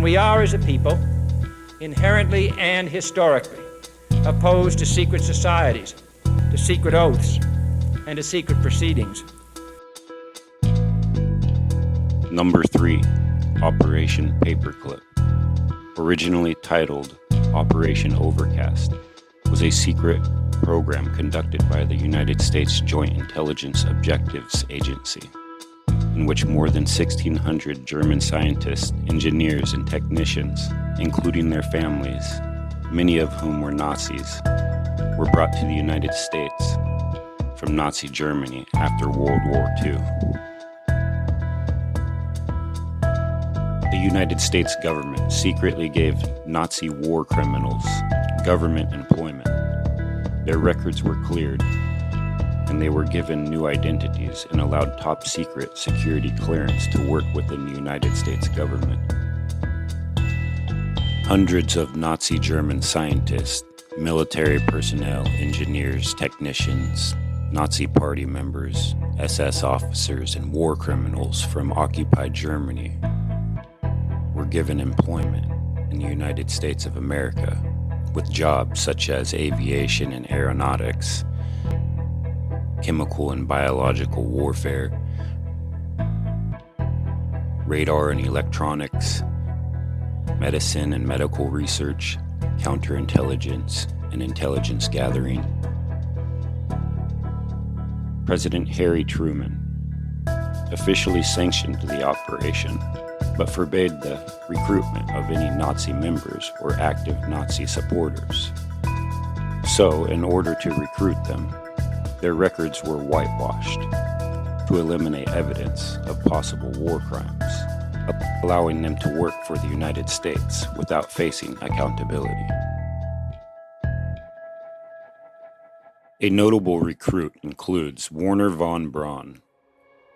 And we are, as a people, inherently and historically opposed to secret societies, to secret oaths, and to secret proceedings. Number 3, Operation Paperclip. Originally titled Operation Overcast, was a secret program conducted by the United States Joint Intelligence Objectives Agency, in which more than 1,600 German scientists, engineers, and technicians, including their families, many of whom were Nazis, were brought to the United States from Nazi Germany after World War II. The United States government secretly gave Nazi war criminals government employment. Their records were cleared, and they were given new identities and allowed top-secret security clearance to work within the United States government. Hundreds of Nazi German scientists, military personnel, engineers, technicians, Nazi party members, SS officers, and war criminals from occupied Germany were given employment in the United States of America with jobs such as aviation and aeronautics, chemical and biological warfare, radar and electronics, medicine and medical research, counterintelligence and intelligence gathering. President Harry Truman officially sanctioned the operation, but forbade the recruitment of any Nazi members or active Nazi supporters. So, in order to recruit them, their records were whitewashed to eliminate evidence of possible war crimes, allowing them to work for the United States without facing accountability. A notable recruit includes Wernher von Braun,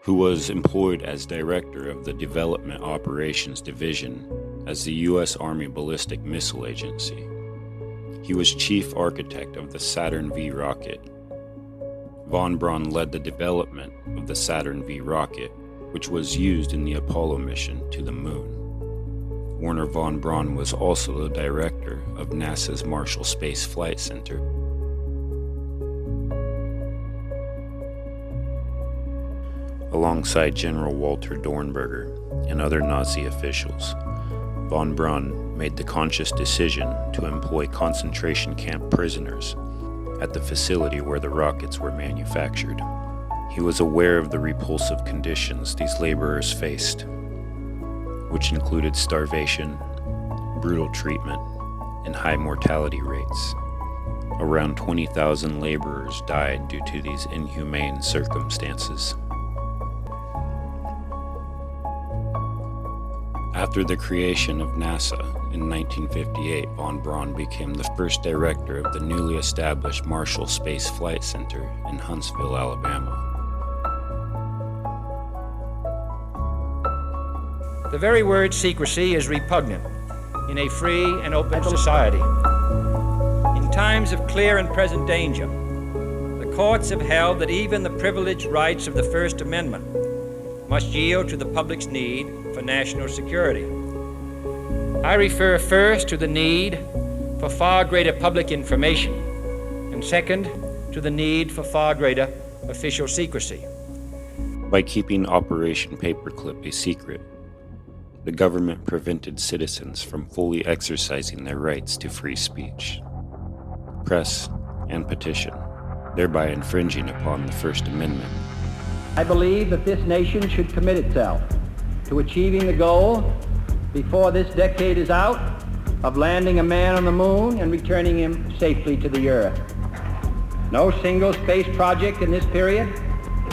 who was employed as director of the Development Operations Division as the U.S. Army Ballistic Missile Agency. He was chief architect of the Saturn V rocket. Von Braun led the development of the Saturn V rocket, which was used in the Apollo mission to the moon. Wernher von Braun was also the director of NASA's Marshall Space Flight Center. Alongside General Walter Dornberger and other Nazi officials, von Braun made the conscious decision to employ concentration camp prisoners at the facility where the rockets were manufactured. He was aware of the repulsive conditions these laborers faced, which included starvation, brutal treatment, and high mortality rates. Around 20,000 laborers died due to these inhumane circumstances. After the creation of NASA in 1958, von Braun became the first director of the newly established Marshall Space Flight Center in Huntsville, Alabama. The very word secrecy is repugnant in a free and open society. In times of clear and present danger, the courts have held that even the privileged rights of the First Amendment must yield to the public's need for national security. I refer first to the need for far greater public information, and second, to the need for far greater official secrecy. By keeping Operation Paperclip a secret, the government prevented citizens from fully exercising their rights to free speech, press, and petition, thereby infringing upon the First Amendment. I believe that this nation should commit itself to achieving the goal, before this decade is out, of landing a man on the moon and returning him safely to the earth. No single space project in this period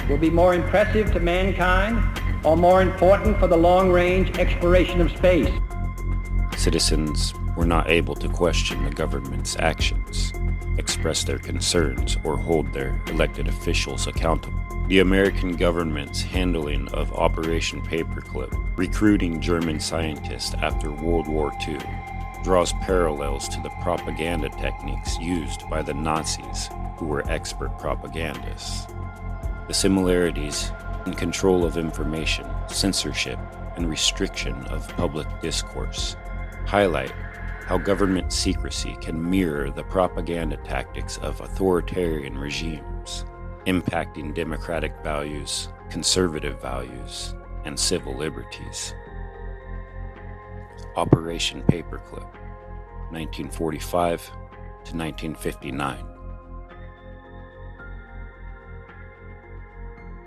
will be more impressive to mankind or more important for the long-range exploration of space. Citizens were not able to question the government's actions, express their concerns, or hold their elected officials accountable. The American government's handling of Operation Paperclip, recruiting German scientists after World War II, draws parallels to the propaganda techniques used by the Nazis, who were expert propagandists. The similarities in control of information, censorship, and and restriction of public discourse highlight how government secrecy can mirror the propaganda tactics of authoritarian regimes, impacting democratic values, conservative values, and civil liberties. Operation Paperclip, 1945 to 1959.